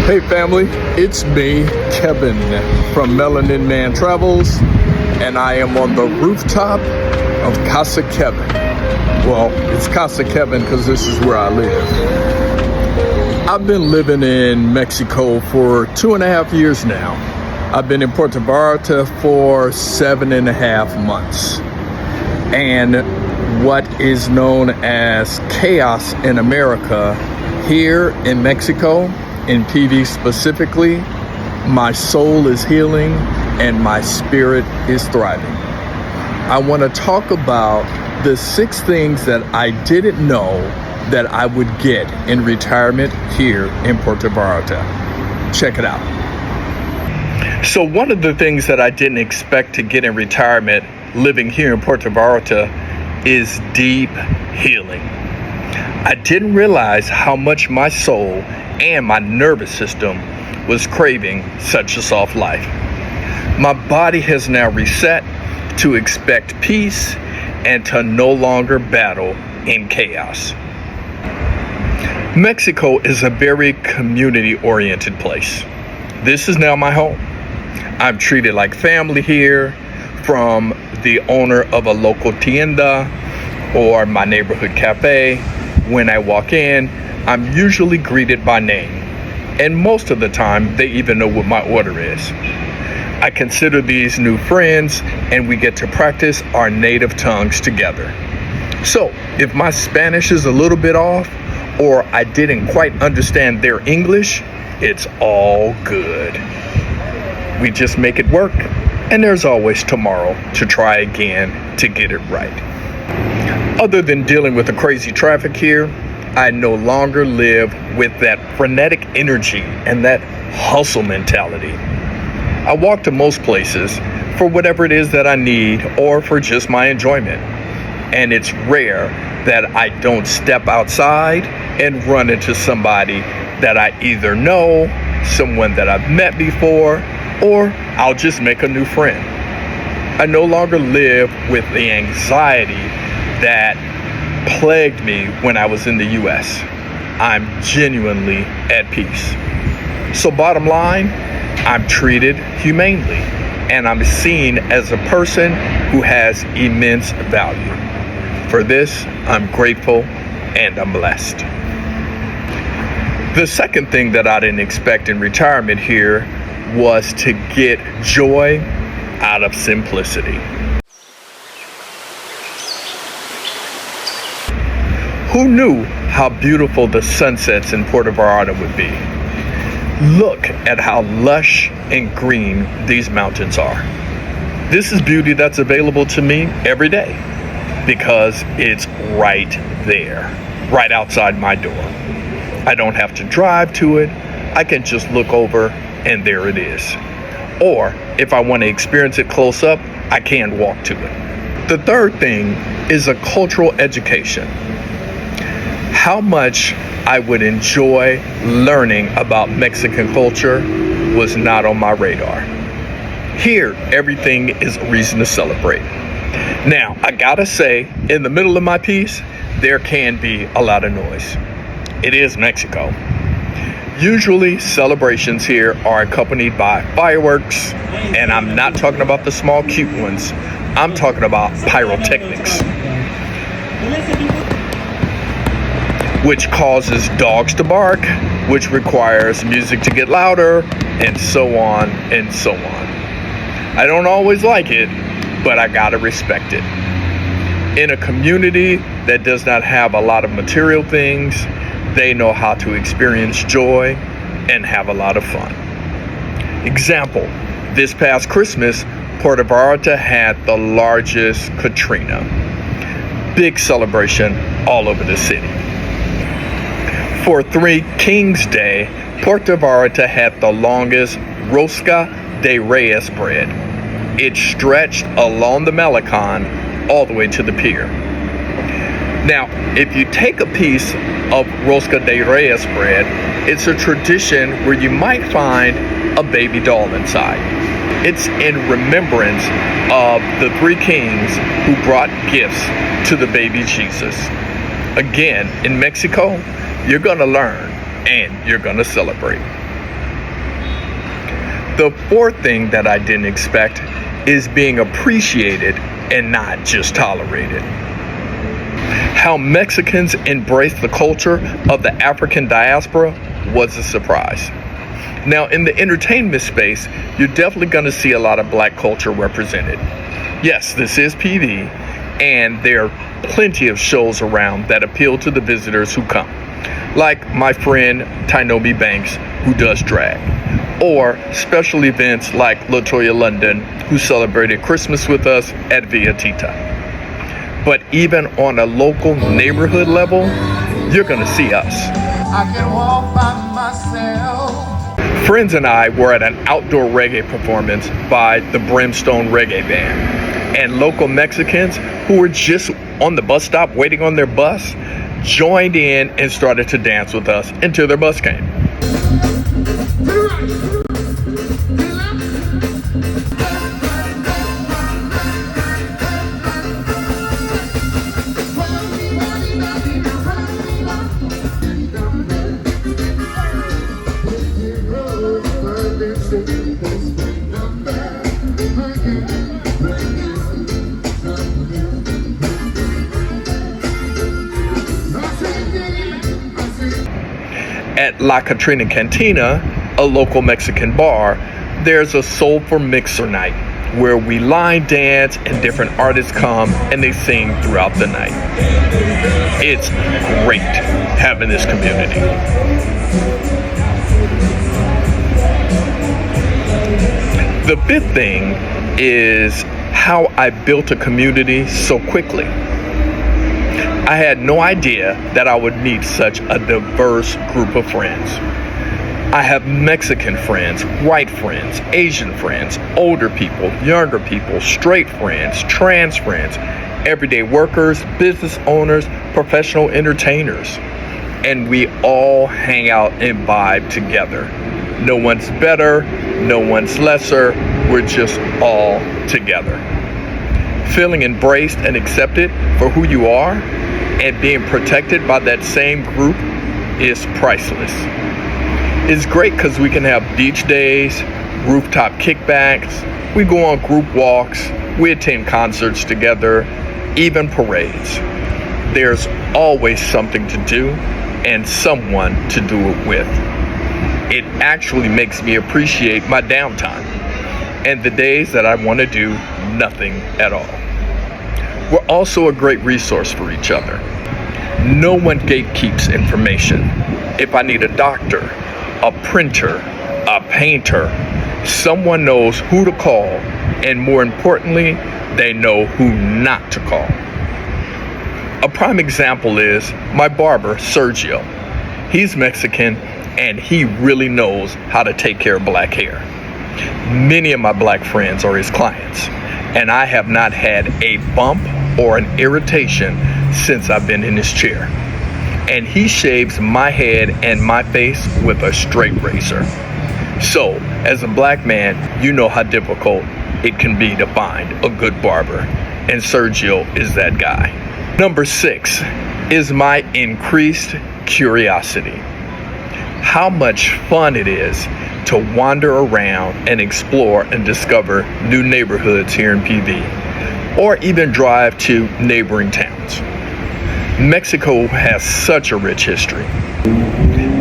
Hey family, it's me, Kevin from Melanin Man Travels, and I am on the rooftop of Casa Kevin. Well, it's Casa Kevin because this is where I live. I've been living in Mexico for 2.5 years now. I've been in Puerto Vallarta for 7.5 months. And what is known as chaos in America, here in Mexico, in PV specifically, my soul is healing and my spirit is thriving. I want to talk about the 6 things that I didn't know that I would get in retirement here in Puerto Vallarta. Check it out. So one of the things that I didn't expect to get in retirement living here in Puerto Vallarta is deep healing. I didn't realize how much my soul and my nervous system was craving such a soft life. My body has now reset to expect peace and to no longer battle in chaos. Mexico is a very community-oriented place. This is now my home. I'm treated like family here, from the owner of a local tienda or my neighborhood cafe. When I walk in, I'm usually greeted by name, and most of the time they even know what my order is. I consider these new friends, and we get to practice our native tongues together. So if my Spanish is a little bit off, or I didn't quite understand their English, it's all good. We just make it work, and there's always tomorrow to try again to get it right. Other than dealing with the crazy traffic here, I no longer live with that frenetic energy and that hustle mentality. I walk to most places for whatever it is that I need or for just my enjoyment. And it's rare that I don't step outside and run into somebody that I either know, someone that I've met before, or I'll just make a new friend. I no longer live with the anxiety that plagued me when I was in the US. I'm genuinely at peace. So bottom line, I'm treated humanely, and I'm seen as a person who has immense value. For this, I'm grateful and I'm blessed. The second thing that I didn't expect in retirement here was to get joy out of simplicity. Who knew how beautiful the sunsets in Puerto Vallarta would be? Look at how lush and green these mountains are. This is beauty that's available to me every day because it's right there, right outside my door. I don't have to drive to it. I can just look over and there it is. Or if I want to experience it close up, I can walk to it. The third thing is a cultural education. How much I would enjoy learning about Mexican culture was not on my radar. Here, everything is a reason to celebrate. Now, I gotta say, in the middle of my piece, there can be a lot of noise. It is Mexico. Usually, celebrations here are accompanied by fireworks, and I'm not talking about the small, cute ones. I'm talking about pyrotechnics, which causes dogs to bark, which requires music to get louder, and so on and so on. I don't always like it, but I gotta respect it. In a community that does not have a lot of material things, they know how to experience joy and have a lot of fun. Example, this past Christmas, Puerto Vallarta had the largest Katrina. Big celebration all over the city. For Three Kings Day, Puerto Vallarta had the longest Rosca de Reyes bread. It stretched along the Malecon all the way to the pier. Now, if you take a piece of Rosca de Reyes bread, it's a tradition where you might find a baby doll inside. It's in remembrance of the 3 kings who brought gifts to the baby Jesus. Again, in Mexico, you're gonna learn and you're gonna celebrate. The fourth thing that I didn't expect is being appreciated and not just tolerated. How Mexicans embrace the culture of the African diaspora was a surprise. Now, in the entertainment space, you're definitely going to see a lot of black culture represented. Yes, this is PV, and there are plenty of shows around that appeal to the visitors who come. Like my friend Tynobi Banks, who does drag. Or special events like LaToya London, who celebrated Christmas with us at Via Tita. But even on a local neighborhood level, you're going to see us. I can walk by myself. Friends and I were at an outdoor reggae performance by the Brimstone Reggae Band. And local Mexicans who were just on the bus stop waiting on their bus joined in and started to dance with us until their bus came. At La Katrina Cantina, a local Mexican bar, there's a soulful mixer night where we line dance and different artists come and they sing throughout the night. It's great having this community. The fifth thing is how I built a community so quickly. I had no idea that I would meet such a diverse group of friends. I have Mexican friends, white friends, Asian friends, older people, younger people, straight friends, trans friends, everyday workers, business owners, professional entertainers. And we all hang out and vibe together. No one's better, no one's lesser, we're just all together. Feeling embraced and accepted for who you are and being protected by that same group is priceless. It's great because we can have beach days, rooftop kickbacks, we go on group walks, we attend concerts together, even parades. There's always something to do and someone to do it with. It actually makes me appreciate my downtime and the days that I want to do nothing at all. We're also a great resource for each other. No one gatekeeps information. If I need a doctor, a printer, a painter, someone knows who to call, and more importantly, they know who not to call. A prime example is my barber, Sergio. He's Mexican, and he really knows how to take care of black hair. Many of my black friends are his clients, and I have not had a bump or an irritation since I've been in his chair. And he shaves my head and my face with a straight razor. So, as a black man, you know how difficult it can be to find a good barber, and Sergio is that guy. Number 6 is my increased curiosity. How much fun it is to wander around and explore and discover new neighborhoods here in PV, or even drive to neighboring towns. Mexico has such a rich history,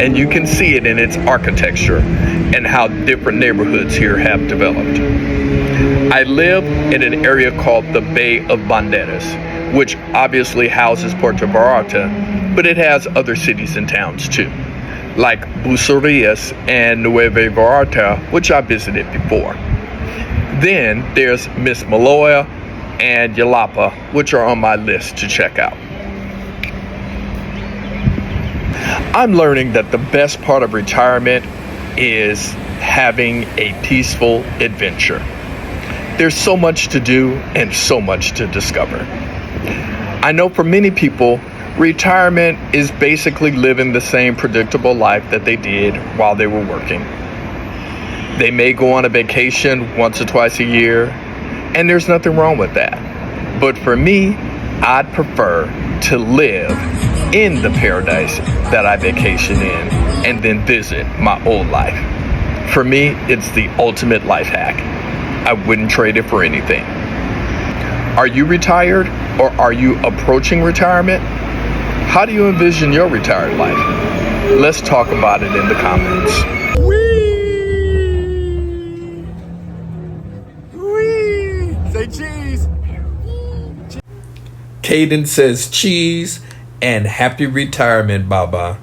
and you can see it in its architecture and how different neighborhoods here have developed. I live in an area called the Bay of Banderas, which obviously houses Puerto Vallarta, but it has other cities and towns too, like Bucerías and Nueva Vallarta, which I visited before. Then there's Miss Maloya and Yalapa, which are on my list to check out. I'm learning that the best part of retirement is having a peaceful adventure. There's so much to do and so much to discover. I know for many people, retirement is basically living the same predictable life that they did while they were working. They may go on a vacation once or twice a year, and there's nothing wrong with that. But for me, I'd prefer to live in the paradise that I vacation in and then visit my old life. For me, it's the ultimate life hack. I wouldn't trade it for anything. Are you retired or are you approaching retirement? How do you envision your retired life? Let's talk about it in the comments. Say cheese. Caden says cheese and happy retirement, Baba.